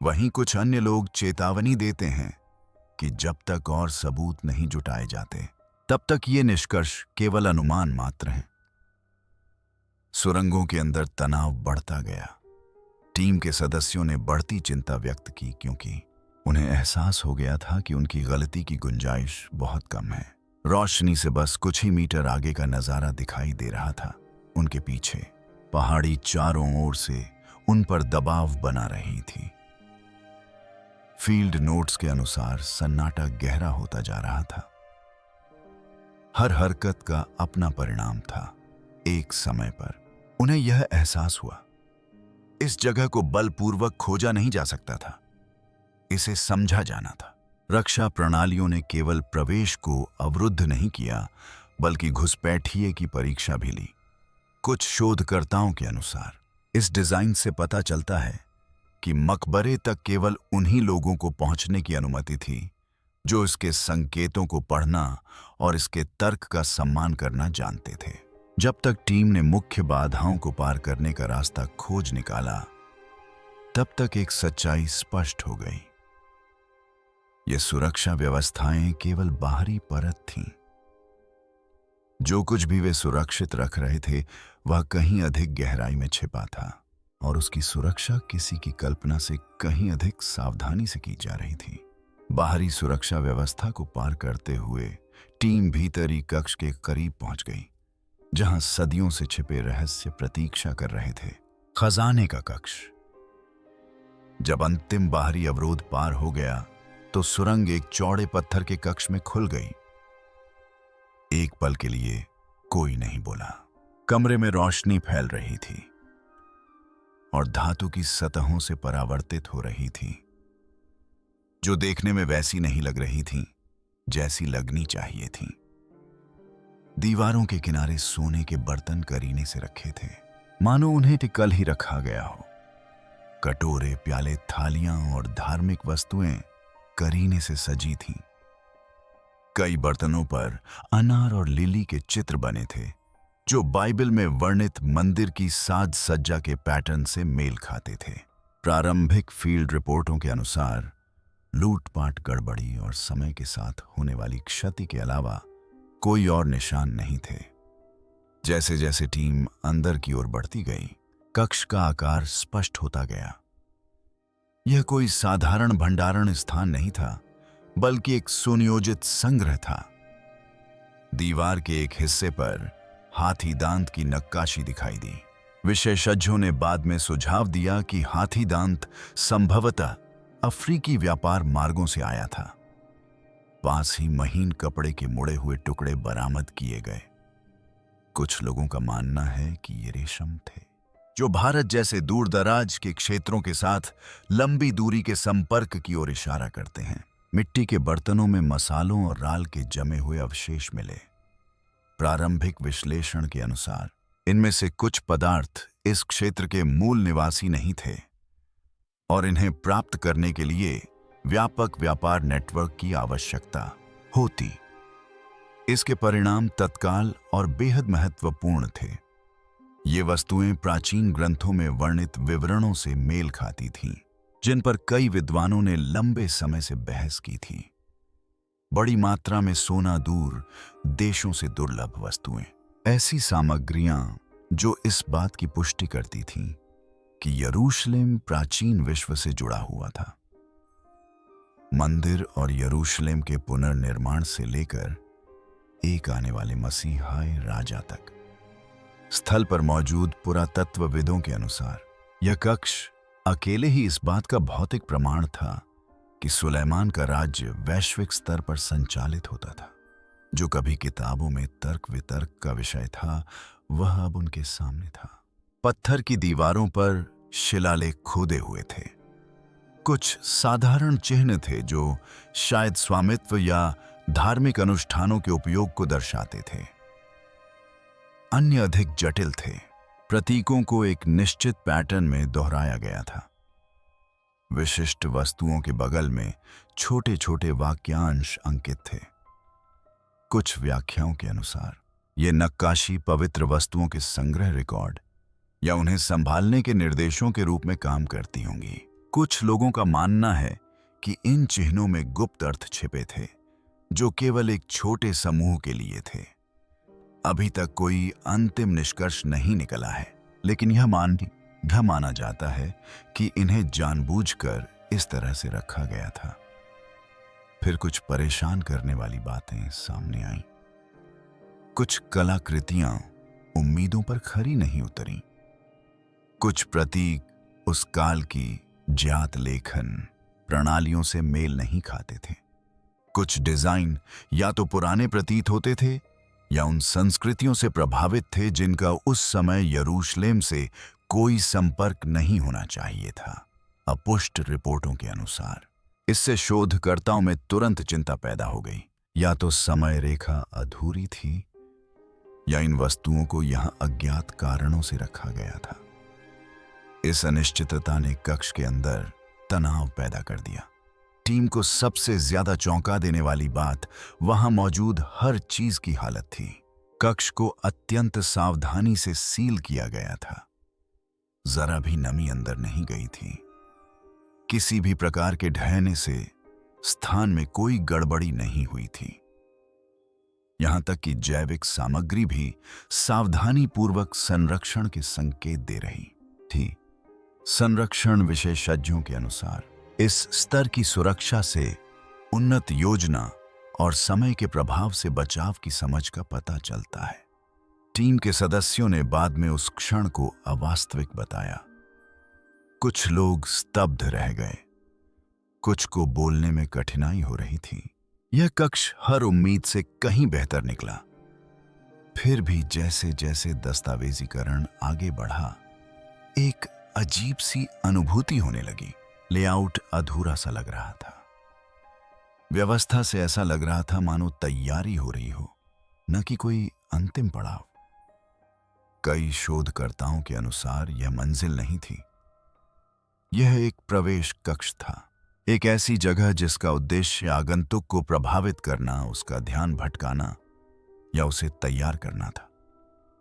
वहीं कुछ अन्य लोग चेतावनी देते हैं कि जब तक और सबूत नहीं जुटाए जाते, तब तक ये निष्कर्ष केवल अनुमान मात्र हैं। सुरंगों के अंदर तनाव बढ़ता गया। टीम के सदस्यों ने बढ़ती चिंता व्यक्त की क्योंकि उन्हें एहसास हो गया था कि उनकी गलती की गुंजाइश बहुत कम है। रोशनी से बस कुछ ही मीटर आगे का नजारा दिखाई दे रहा था। उनके पीछे पहाड़ी चारों ओर से उन पर दबाव बना रही थी। फील्ड नोट्स के अनुसार सन्नाटा गहरा होता जा रहा था। हर हरकत का अपना परिणाम था। एक समय पर उन्हें यह एहसास हुआ, इस जगह को बलपूर्वक खोजा नहीं जा सकता था, इसे समझा जाना था। रक्षा प्रणालियों ने केवल प्रवेश को अवरुद्ध नहीं किया, बल्कि घुसपैठिए की परीक्षा भी ली। कुछ शोधकर्ताओं के अनुसार इस डिजाइन से पता चलता है कि मकबरे तक केवल उन्हीं लोगों को पहुंचने की अनुमति थी जो इसके संकेतों को पढ़ना और इसके तर्क का सम्मान करना जानते थे। जब तक टीम ने मुख्य बाधाओं को पार करने का रास्ता खोज निकाला, तब तक एक सच्चाई स्पष्ट हो गई। ये सुरक्षा व्यवस्थाएं केवल बाहरी परत थीं। जो कुछ भी वे सुरक्षित रख रहे थे, वह कहीं अधिक गहराई में छिपा था, और उसकी सुरक्षा किसी की कल्पना से कहीं अधिक सावधानी से की जा रही थी। बाहरी सुरक्षा व्यवस्था को पार करते हुए टीम भीतरी कक्ष के करीब पहुंच गई, जहां सदियों से छिपे रहस्य प्रतीक्षा कर रहे थे। खजाने का कक्ष। जब अंतिम बाहरी अवरोध पार हो गया, तो सुरंग एक चौड़े पत्थर के कक्ष में खुल गई। एक पल के लिए कोई नहीं बोला। कमरे में रोशनी फैल रही थी और धातु की सतहों से परावर्तित हो रही थी, जो देखने में वैसी नहीं लग रही थी जैसी लगनी चाहिए थी। दीवारों के किनारे सोने के बर्तन करीने से रखे थे, मानो उन्हें कल ही रखा गया हो। कटोरे, प्याले, थालियां और धार्मिक वस्तुएं करीने से सजी थीं। कई बर्तनों पर अनार और लिली के चित्र बने थे, जो बाइबल में वर्णित मंदिर की साज सज्जा के पैटर्न से मेल खाते थे। प्रारंभिक फील्ड रिपोर्टों के अनुसार लूटपाट, गड़बड़ी और समय के साथ होने वाली क्षति के अलावा कोई और निशान नहीं थे। जैसे जैसे टीम अंदर की ओर बढ़ती गई, कक्ष का आकार स्पष्ट होता गया। यह कोई साधारण भंडारण स्थान नहीं था, बल्कि एक सुनियोजित संग्रह था। दीवार के एक हिस्से पर हाथी दांत की नक्काशी दिखाई दी। विशेषज्ञों ने बाद में सुझाव दिया कि हाथी दांत संभवतः अफ्रीकी व्यापार मार्गों से आया था। पास ही महीन कपड़े के मुड़े हुए टुकड़े बरामद किए गए। कुछ लोगों का मानना है कि ये रेशम थे, जो भारत जैसे दूर दराज के क्षेत्रों के साथ लंबी दूरी के संपर्क की ओर इशारा करते हैं। मिट्टी के बर्तनों में मसालों और राल के जमे हुए अवशेष मिले। प्रारंभिक विश्लेषण के अनुसार इनमें से कुछ पदार्थ इस क्षेत्र के मूल निवासी नहीं थे, और इन्हें प्राप्त करने के लिए व्यापक व्यापार नेटवर्क की आवश्यकता होती। इसके परिणाम तत्काल और बेहद महत्वपूर्ण थे। ये वस्तुएं प्राचीन ग्रंथों में वर्णित विवरणों से मेल खाती थीं, जिन पर कई विद्वानों ने लंबे समय से बहस की थी। बड़ी मात्रा में सोना, दूर देशों से दुर्लभ वस्तुएं, ऐसी सामग्रियां जो इस बात की पुष्टि करती थीं कि यरूशलेम प्राचीन विश्व से जुड़ा हुआ था। मंदिर और यरूशलेम के पुनर्निर्माण से लेकर एक आने वाले मसीहाय राजा तक। स्थल पर मौजूद पुरातत्वविदों के अनुसार यह कक्ष अकेले ही इस बात का भौतिक प्रमाण था कि सुलेमान का राज्य वैश्विक स्तर पर संचालित होता था। जो कभी किताबों में तर्क वितर्क का विषय था, वह अब उनके सामने था। पत्थर की दीवारों पर शिलालेख खोदे हुए थे। कुछ साधारण चिन्ह थे जो शायद स्वामित्व या धार्मिक अनुष्ठानों के उपयोग को दर्शाते थे। अन्य अधिक जटिल थे। प्रतीकों को एक निश्चित पैटर्न में दोहराया गया था। विशिष्ट वस्तुओं के बगल में छोटे छोटे वाक्यांश अंकित थे। कुछ व्याख्याओं के अनुसार ये नक्काशी पवित्र वस्तुओं के संग्रह, रिकॉर्ड या उन्हें संभालने के निर्देशों के रूप में काम करती होंगी। कुछ लोगों का मानना है कि इन चिन्हों में गुप्त अर्थ छिपे थे, जो केवल एक छोटे समूह के लिए थे। अभी तक कोई अंतिम निष्कर्ष नहीं निकला है, लेकिन यह माना जाता है कि इन्हें जानबूझकर इस तरह से रखा गया था। फिर कुछ परेशान करने वाली बातें सामने आईं। कुछ कलाकृतियां उम्मीदों पर खरी नहीं उतरी। कुछ प्रतीक उस काल की ज्ञात लेखन प्रणालियों से मेल नहीं खाते थे। कुछ डिजाइन या तो पुराने प्रतीत होते थे या उन संस्कृतियों से प्रभावित थे जिनका उस समय यरूशलेम से कोई संपर्क नहीं होना चाहिए था। अपुष्ट रिपोर्टों के अनुसार इससे शोधकर्ताओं में तुरंत चिंता पैदा हो गई। या तो समय रेखा अधूरी थी या इन वस्तुओं को यहां अज्ञात कारणों से रखा गया था। इस अनिश्चितता ने कक्ष के अंदर तनाव पैदा कर दिया। टीम को सबसे ज्यादा चौंका देने वाली बात वहां मौजूद हर चीज की हालत थी। कक्ष को अत्यंत सावधानी से सील किया गया था। जरा भी नमी अंदर नहीं गई थी। किसी भी प्रकार के ढहने से स्थान में कोई गड़बड़ी नहीं हुई थी। यहां तक कि जैविक सामग्री भी सावधानी पूर्वक संरक्षण के संकेत दे रही थी। संरक्षण विशेषज्ञों के अनुसार इस स्तर की सुरक्षा से उन्नत योजना और समय के प्रभाव से बचाव की समझ का पता चलता है। टीम के सदस्यों ने बाद में उस क्षण को अवास्तविक बताया। कुछ लोग स्तब्ध रह गए, कुछ को बोलने में कठिनाई हो रही थी। यह कक्ष हर उम्मीद से कहीं बेहतर निकला। फिर भी जैसे जैसे दस्तावेजीकरण आगे बढ़ा, एक अजीब सी अनुभूति होने लगी। लेआउट अधूरा सा लग रहा था। व्यवस्था से ऐसा लग रहा था मानो तैयारी हो रही हो, न कि कोई अंतिम पड़ाव। कई शोधकर्ताओं के अनुसार यह मंजिल नहीं थी, यह एक प्रवेश कक्ष था। एक ऐसी जगह जिसका उद्देश्य आगंतुक को प्रभावित करना, उसका ध्यान भटकाना या उसे तैयार करना था।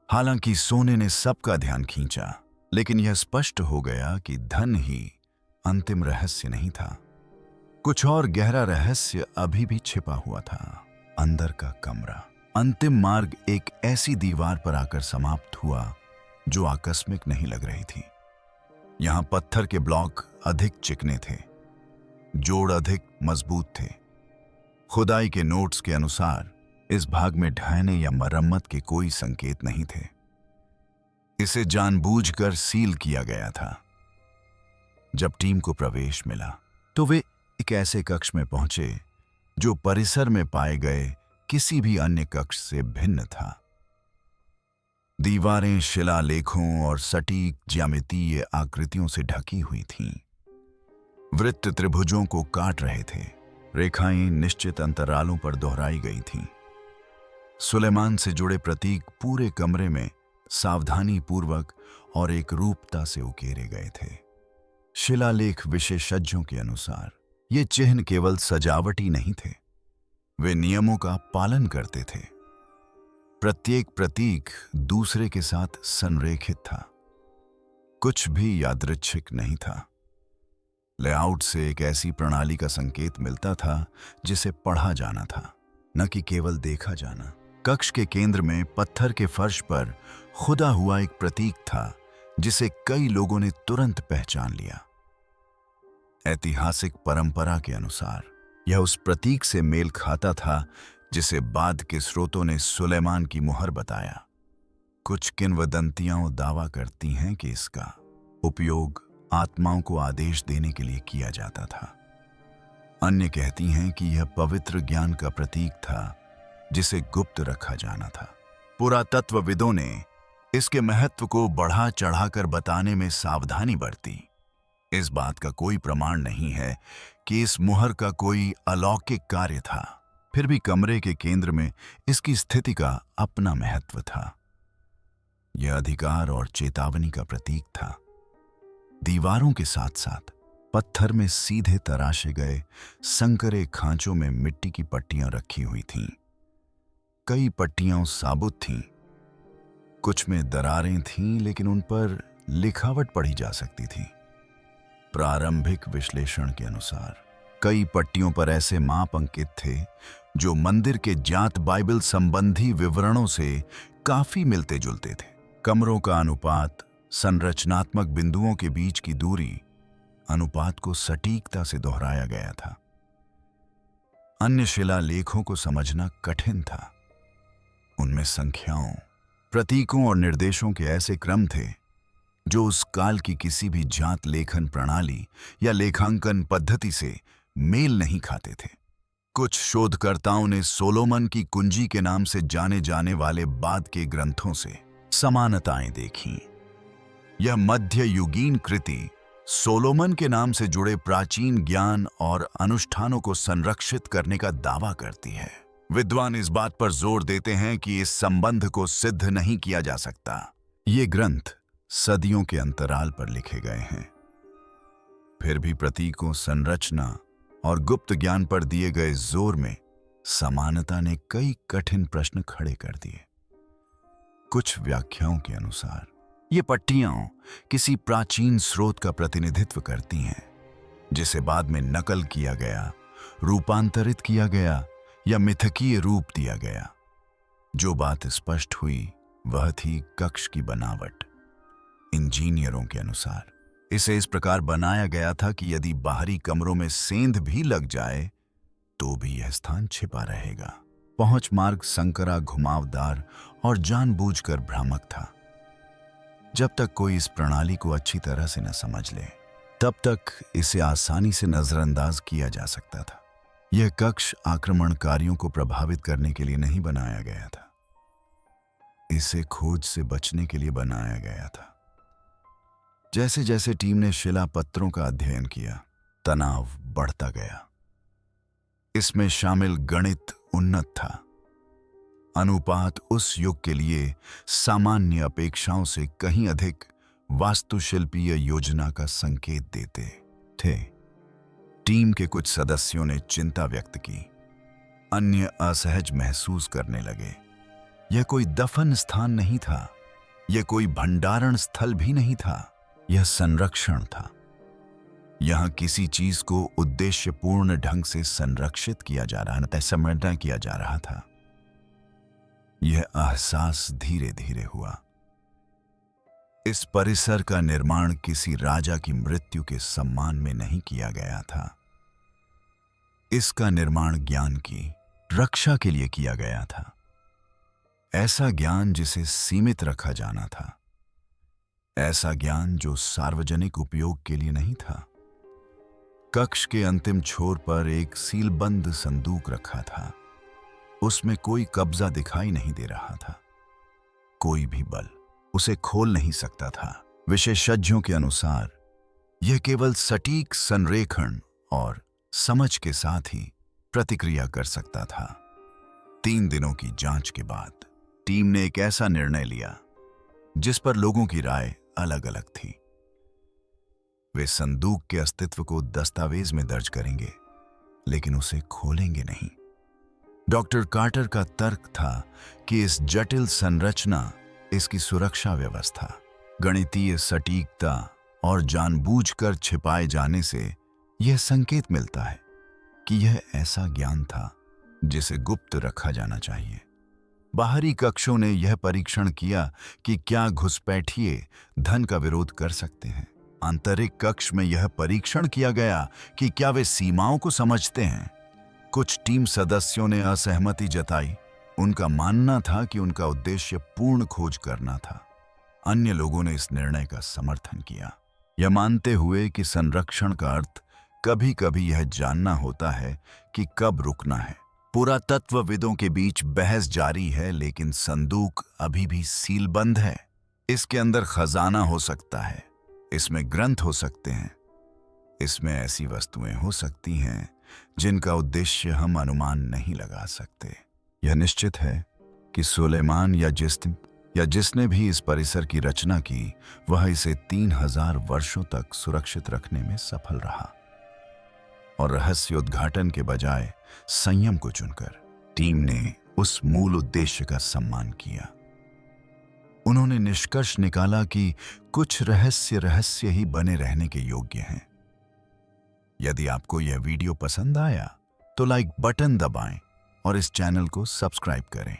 हालांकि सोने ने सबका ध्यान खींचा, लेकिन यह स्पष्ट हो गया कि धन ही अंतिम रहस्य नहीं था। कुछ और गहरा रहस्य अभी भी छिपा हुआ था। अंदर का कमरा। अंतिम मार्ग एक ऐसी दीवार पर आकर समाप्त हुआ जो आकस्मिक नहीं लग रही थी। यहां पत्थर के ब्लॉक अधिक चिकने थे, जोड़ अधिक मजबूत थे। खुदाई के नोट्स के अनुसार इस भाग में ढहने या मरम्मत के कोई संकेत नहीं थे। इसे जानबूझकर सील किया गया था। जब टीम को प्रवेश मिला तो वे एक ऐसे कक्ष में पहुंचे जो परिसर में पाए गए किसी भी अन्य कक्ष से भिन्न था। दीवारें शिलालेखों और सटीक ज्यामितीय आकृतियों से ढकी हुई थीं। वृत्त त्रिभुजों को काट रहे थे। रेखाएं निश्चित अंतरालों पर दोहराई गई थीं। सुलेमान से जुड़े प्रतीक पूरे कमरे में सावधानी पूर्वक और एक रूपता से उकेरे गए थे। शिलालेख विशेषज्ञों के अनुसार ये चिन्ह केवल सजावटी नहीं थे, वे नियमों का पालन करते थे। प्रत्येक प्रतीक दूसरे के साथ संरेखित था, कुछ भी यादृच्छिक नहीं था। लेआउट से एक ऐसी प्रणाली का संकेत मिलता था जिसे पढ़ा जाना था, न कि केवल देखा जाना। कक्ष के केंद्र में पत्थर के फर्श पर खुदा हुआ एक प्रतीक था जिसे कई लोगों ने तुरंत पहचान लिया। ऐतिहासिक परंपरा के अनुसार यह उस प्रतीक से मेल खाता था जिसे बाद के स्रोतों ने सुलेमान की मुहर बताया। कुछ किंवदंतियां दावा करती हैं कि इसका उपयोग आत्माओं को आदेश देने के लिए किया जाता था। अन्य कहती हैं कि यह पवित्र ज्ञान का प्रतीक था जिसे गुप्त रखा जाना था। पुरातत्वविदों ने इसके महत्व को बढ़ा चढ़ाकर बताने में सावधानी बरती। इस बात का कोई प्रमाण नहीं है कि इस मुहर का कोई अलौकिक कार्य था, फिर भी कमरे के केंद्र में इसकी स्थिति का अपना महत्व था। यह अधिकार और चेतावनी का प्रतीक था। दीवारों के साथ साथ पत्थर में सीधे तराशे गए संकरे खांचों में मिट्टी की पट्टियां रखी हुई थीं। कई पट्टियां साबुत थीं, कुछ में दरारें थीं, लेकिन उन पर लिखावट पढ़ी जा सकती थी। प्रारंभिक विश्लेषण के अनुसार कई पट्टियों पर ऐसे माप अंकित थे जो मंदिर के ज्ञात बाइबल संबंधी विवरणों से काफी मिलते जुलते थे। कमरों का अनुपात, संरचनात्मक बिंदुओं के बीच की दूरी, अनुपात को सटीकता से दोहराया गया था। अन्य शिलालेखों को समझना कठिन था। उनमें संख्याओं, प्रतीकों और निर्देशों के ऐसे क्रम थे जो उस काल की किसी भी जात लेखन प्रणाली या लेखांकन पद्धति से मेल नहीं खाते थे। कुछ शोधकर्ताओं ने सोलोमन की कुंजी के नाम से जाने जाने वाले बाद के ग्रंथों से समानताएं देखीं। यह मध्य युगीन कृति सोलोमन के नाम से जुड़े प्राचीन ज्ञान और अनुष्ठानों को संरक्षित करने का दावा करती है। विद्वान इस बात पर जोर देते हैं कि इस संबंध को सिद्ध नहीं किया जा सकता। ये ग्रंथ सदियों के अंतराल पर लिखे गए हैं, फिर भी प्रतीकों, संरचना और गुप्त ज्ञान पर दिए गए जोर में समानता ने कई कठिन प्रश्न खड़े कर दिए। कुछ व्याख्याओं के अनुसार ये पट्टियां किसी प्राचीन स्रोत का प्रतिनिधित्व करती हैं, जिसे बाद में नकल किया गया, रूपांतरित किया गया या मिथकीय रूप दिया गया। जो बात स्पष्ट हुई वह थी कक्ष की बनावट। इंजीनियरों के अनुसार इसे इस प्रकार बनाया गया था कि यदि बाहरी कमरों में सेंध भी लग जाए तो भी यह स्थान छिपा रहेगा। पहुंच मार्ग संकरा, घुमावदार और जानबूझकर भ्रामक था। जब तक कोई इस प्रणाली को अच्छी तरह से न समझ ले, तब तक इसे आसानी से नजरअंदाज किया जा सकता था। यह कक्ष आक्रमणकारियों को प्रभावित करने के लिए नहीं बनाया गया था, इसे खोज से बचने के लिए बनाया गया था। जैसे जैसे टीम ने शिलापत्रों का अध्ययन किया, तनाव बढ़ता गया। इसमें शामिल गणित उन्नत था। अनुपात उस युग के लिए सामान्य अपेक्षाओं से कहीं अधिक वास्तुशिल्पीय योजना का संकेत देते थे। टीम के कुछ सदस्यों ने चिंता व्यक्त की, अन्य असहज महसूस करने लगे। यह कोई दफन स्थान नहीं था, यह कोई भंडारण स्थल भी नहीं था, यह संरक्षण था। यहां किसी चीज को उद्देश्यपूर्ण ढंग से संरक्षित किया जा रहा, संवर्धन किया जा रहा था। यह एहसास धीरे धीरे हुआ। इस परिसर का निर्माण किसी राजा की मृत्यु के सम्मान में नहीं किया गया था। इसका निर्माण ज्ञान की रक्षा के लिए किया गया था, ऐसा ज्ञान जिसे सीमित रखा जाना था, ऐसा ज्ञान जो सार्वजनिक उपयोग के लिए नहीं था। कक्ष के अंतिम छोर पर एक सीलबंद संदूक रखा था। उसमें कोई कब्जा दिखाई नहीं दे रहा था, कोई भी बल उसे खोल नहीं सकता था। विशेषज्ञों के अनुसार यह केवल सटीक संरेखण और समझ के साथ ही प्रतिक्रिया कर सकता था। 3 दिनों की जांच के बाद टीम ने एक ऐसा निर्णय लिया जिस पर लोगों की राय अलग अलग थी। वे संदूक के अस्तित्व को दस्तावेज में दर्ज करेंगे, लेकिन उसे खोलेंगे नहीं। डॉक्टर कार्टर का तर्क था कि इस जटिल संरचना, इसकी सुरक्षा व्यवस्था, गणितीय सटीकता और जानबूझकर छिपाए जाने से यह संकेत मिलता है कि यह ऐसा ज्ञान था जिसे गुप्त रखा जाना चाहिए। बाहरी कक्षों ने यह परीक्षण किया कि क्या घुसपैठिए धन का विरोध कर सकते हैं। आंतरिक कक्ष में यह परीक्षण किया गया कि क्या वे सीमाओं को समझते हैं। कुछ टीम सदस्यों ने असहमति जताई। उनका मानना था कि उनका उद्देश्य पूर्ण खोज करना था। अन्य लोगों ने इस निर्णय का समर्थन किया, यह मानते हुए कि संरक्षण का अर्थ कभी कभी यह जानना होता है कि कब रुकना है। पुरातत्वविदों के बीच बहस जारी है, लेकिन संदूक अभी भी सीलबंद है। इसके अंदर खजाना हो सकता है, इसमें ग्रंथ हो सकते हैं, इसमें ऐसी वस्तुएं हो सकती हैं जिनका उद्देश्य हम अनुमान नहीं लगा सकते। यह निश्चित है कि सुलेमान या जिसने भी इस परिसर की रचना की, वह इसे 3000 वर्षों तक सुरक्षित रखने में सफल रहा और रहस्योद्घाटन के बजाय संयम को चुनकर टीम ने उस मूल उद्देश्य का सम्मान किया। उन्होंने निष्कर्ष निकाला कि कुछ रहस्य ही बने रहने के योग्य हैं। यदि आपको यह वीडियो पसंद आया तो लाइक बटन दबाएं और इस चैनल को सब्सक्राइब करें।